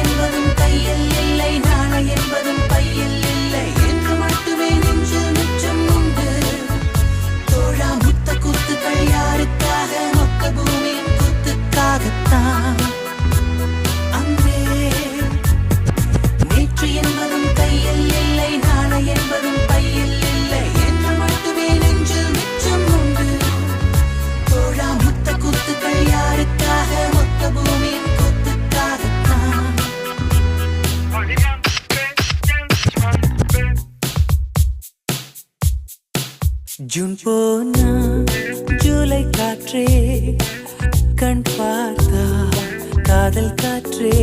என்பதும் கையில் இல்லை, நாளை என்பதும் பையில் இல்லை என்று மட்டுமே நெஞ்சில் மிச்சம் உண்டு. தோழா முத்த குத்துக்கள் யாருக்காக? மொத்த பூமியின் குத்துக்காகத்தான். அன்பே, நேற்று என்பதும் கையில் இல்லை, நாளை என்பதும் பையில் இல்லை என்று மட்டுமே நெஞ்சில் மிச்சம் உண்டு. தோழா முத்த குத்துக்கள் யாருக்காக? மொத்த பூமியின் குத்துக்காகத்தான். ஜூன் போனா ஜூலை காற்றே, கண் பார்த்தா காதல் காற்றே.